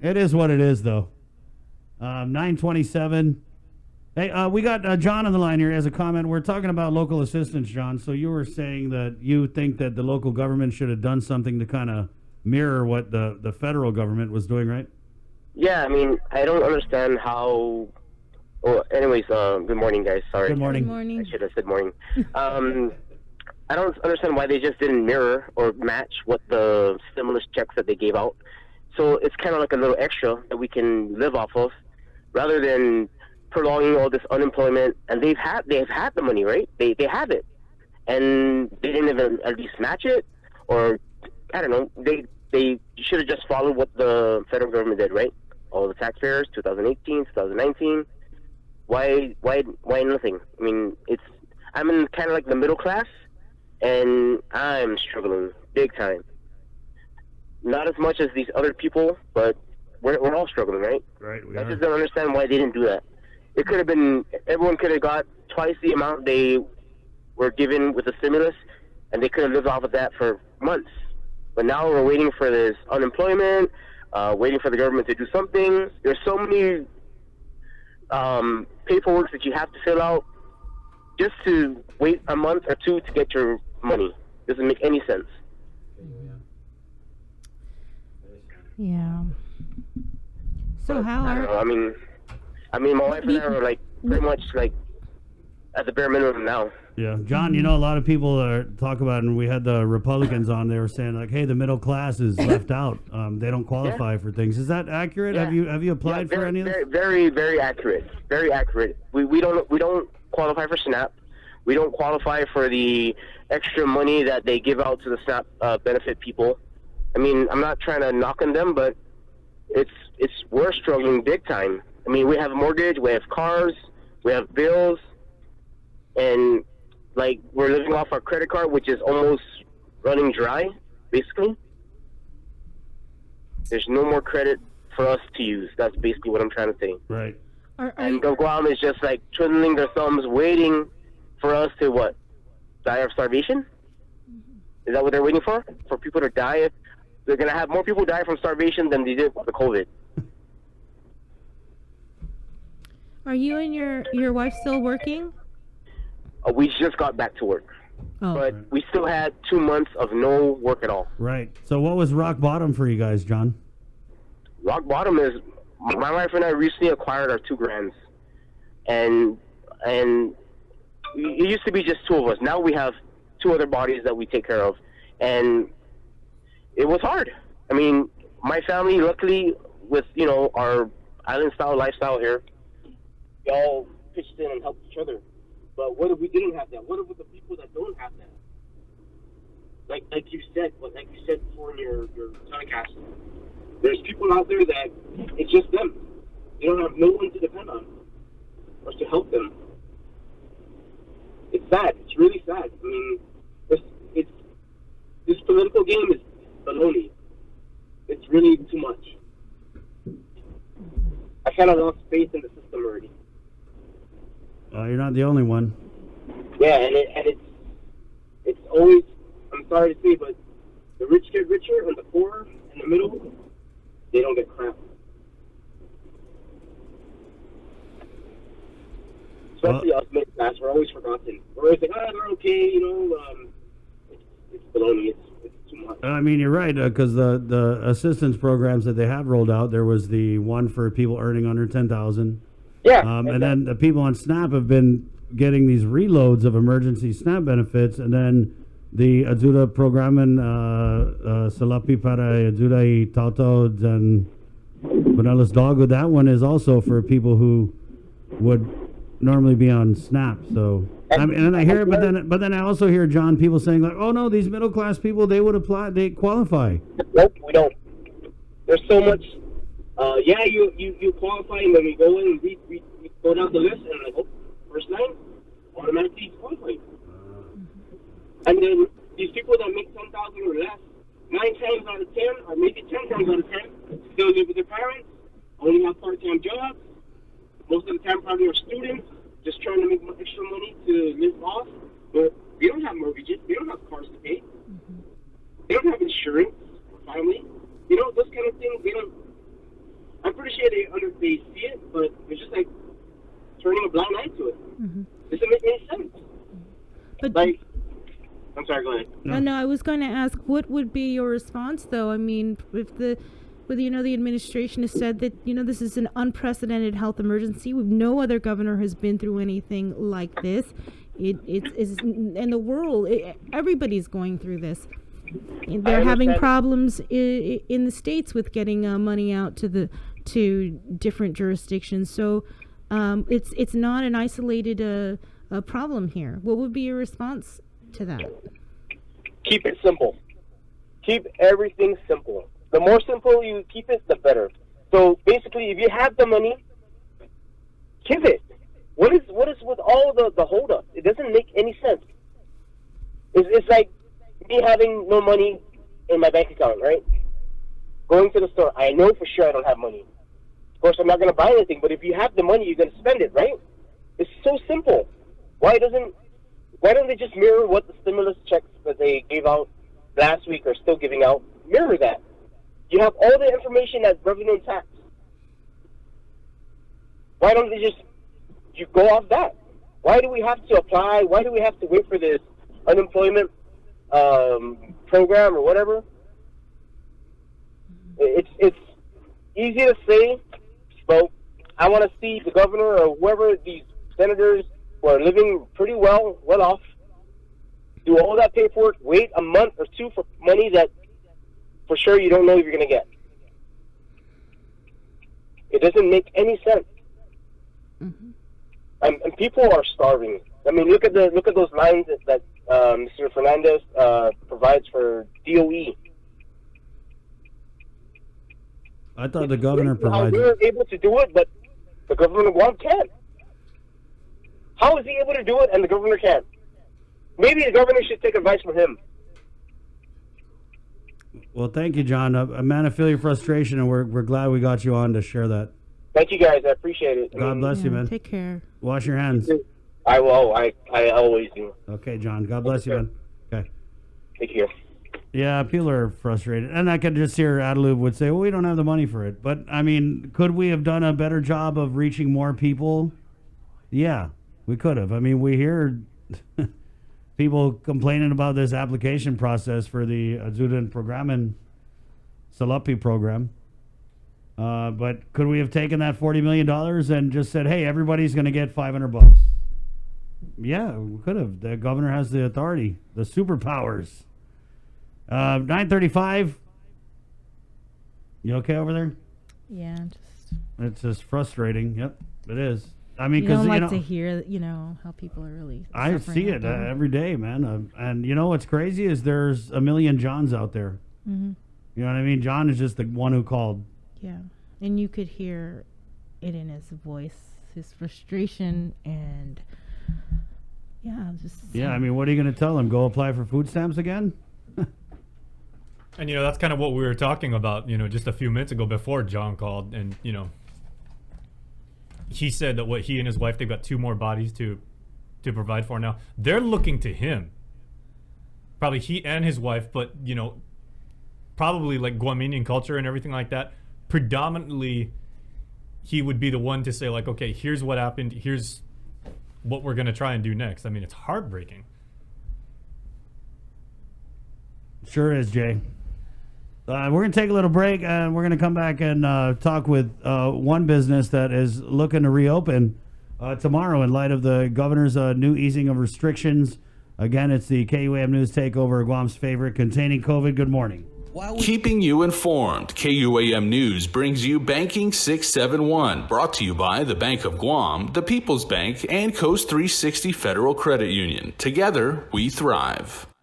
It is what it is, though. 927. Hey, we got John on the line here as a comment. We're talking about local assistance, John. So you were saying that you think that the local government should have done something to kind of mirror what the federal government was doing, right? Yeah, I mean, I don't understand how. Well, anyways, good morning, guys. Sorry. Good morning. Good morning. I should have said morning. I don't understand why they just didn't mirror or match what the stimulus checks that they gave out. So it's kind of like a little extra that we can live off of, rather than prolonging all this unemployment. And they've had the money, right? They have it, and they didn't even at least match it, or I don't know. They should have just followed what the federal government did, right? All the taxpayers, 2018, 2019. Why nothing? I mean, I'm in kind of like the middle class, and I'm struggling big time. Not as much as these other people, but we're all struggling, right? Right. I just don't understand why they didn't do that. It could have been, everyone could have got twice the amount they were given with the stimulus, and they could have lived off of that for months. But now we're waiting for this unemployment, waiting for the government to do something. There's so many paperwork that you have to fill out just to wait a month or two to get your money. Doesn't make any sense. Yeah. So how I don't know. are I mean, my wife and I are like pretty much like at the bare minimum now. Yeah, John, you know, a lot of people talk about, and we had the Republicans on, they were saying like, hey, the middle class is left out. They don't qualify for things. Is that accurate? Yeah. Have you applied for any of this? Very, very accurate. Very accurate. We don't qualify for SNAP. We don't qualify for the extra money that they give out to the SNAP benefit people. I mean, I'm not trying to knock on them, but we're struggling big time. I mean, we have a mortgage, we have cars, we have bills, and like we're living off our credit card, which is almost running dry, basically. There's no more credit for us to use. That's basically what I'm trying to say. Right. And Guam is just like twiddling their thumbs, waiting for us to what? Die of starvation? Is that what they're waiting for? For people to die? They're going to have more people die from starvation than they did with the COVID. Are you and your wife still working? We just got back to work. Oh. But we still had 2 months of no work at all. Right. So what was rock bottom for you guys, John? Rock bottom is my wife and I recently acquired our 2 grands. And it used to be just 2 of us. Now we have 2 other bodies that we take care of. And it was hard. I mean, my family, luckily, with, you know, our island-style lifestyle here, we all pitched in and helped each other. But what if we didn't have that? What if with the people that don't have that? Like you said before in your telecast, there's people out there that it's just them. They don't have no one to depend on or to help them. It's sad. It's really sad. I mean, this political game is baloney. It's really too much. I kind of lost faith in the system already. You're not the only one. Yeah, and it's always, I'm sorry to say, but the rich get richer, and the poor in the middle, they don't get crap. Especially us middle class, we're always forgotten. We're always like, they're okay, you know. It's baloney. It's too much. I mean, you're right, because the assistance programs that they have rolled out, there was the one for people earning under 10,000. Yeah. And then the people on SNAP have been getting these reloads of emergency SNAP benefits, and then the Ajuda program and Salapi para Ajuda y Tautod and Buenos Doggo, that one is also for people who would normally be on SNAP. So I mean, and I hear it, but then I also hear, John, people saying like, oh no, these middle class people, they would apply, they qualify. Nope, we don't. There's so much. You qualify, and then we go in and we go down the list, and like, first line, automatically qualified. And then these people that make 10,000 or less, 9 times out of 10, or maybe 10 times out of 10, still live with their parents, only have part-time jobs. Most of the time, probably are students, just trying to make extra money to live off. But they don't have mortgages, they don't have cars to pay, they don't have insurance for family. You know, those kind of things, I'm pretty sure they see it, but it's just like turning a blind eye to it. Mm-hmm. Doesn't make any sense. But Like, I'm sorry, go ahead. no, I was going to ask, what would be your response, though? I mean, if the administration has said that, this is an unprecedented health emergency. No other governor has been through anything like this. It's in the world. Everybody's going through this. They're having problems in the states with getting money out to different jurisdictions. So it's not an isolated problem here. What would be your response to that? Keep it simple. Keep everything simple. The more simple you keep it, the better. So basically, if you have the money, give it. What is with all the holdup? It doesn't make any sense. It's like me having no money in my bank account, right? Going to the store, I know for sure I don't have money. Of course, I'm not going to buy anything, but if you have the money, you're going to spend it, right? It's so simple. Why don't they just mirror what the stimulus checks that they gave out last week are still giving out? Mirror that. You have all the information that's revenue and tax. Why don't they you go off that? Why do we have to apply? Why do we have to wait for this unemployment program or whatever? It's easy to say, but I want to see the governor or whoever, these senators who are living pretty well off, do all that paperwork, wait a month or two for money that for sure you don't know if you're going to get. It doesn't make any sense. Mm-hmm. And people are starving. I mean, look at those lines that Mr. Fernandez provides for DOE. I thought the governor How provides. we're able to do it, but the governor of Guam can't. How is he able to do it and the governor can't? Maybe the governor should take advice from him. Well, thank you, John. Man, I feel your frustration, and we're glad we got you on to share that. Thank you, guys. I appreciate it. God bless you, man. Take care. Wash your hands. I will. I always do. Okay, John. God bless you, man. Okay. Take care. Yeah, people are frustrated. And I could just hear Adelube would say, well, we don't have the money for it. But, I mean, could we have done a better job of reaching more people? Yeah, we could have. I mean, we hear people complaining about this application process for the Ajuda Programen Salapi program. But could we have taken that $40 million and just said, hey, everybody's going to get $500? Yeah, we could have. The governor has the authority, the superpowers. 9:35. You okay over there? Yeah, It's just frustrating. Yep, it is. I mean, you because don't like to hear, how people are really. I see it every day, man. And you know what's crazy is there's a million Johns out there. Mm-hmm. You know what I mean? John is just the one who called. Yeah, and you could hear it in his voice, his frustration, and I mean, what are you going to tell him? Go apply for food stamps again? And, that's kind of what we were talking about, just a few minutes ago before John called. And, he said that he and his wife, they've got 2 more bodies to provide for now. They're looking to him. Probably he and his wife, but, probably like Guamanian culture and everything like that. Predominantly, he would be the one to say, like, okay, here's what happened. Here's what we're going to try and do next. I mean, it's heartbreaking. Sure is, Jay. We're going to take a little break, and we're going to come back and talk with one business that is looking to reopen tomorrow in light of the governor's new easing of restrictions. Again, it's the KUAM News Takeover, Guam's favorite, containing COVID. Good morning. Keeping you informed, KUAM News brings you Banking 671, brought to you by the Bank of Guam, the People's Bank, and Coast 360 Federal Credit Union. Together, we thrive.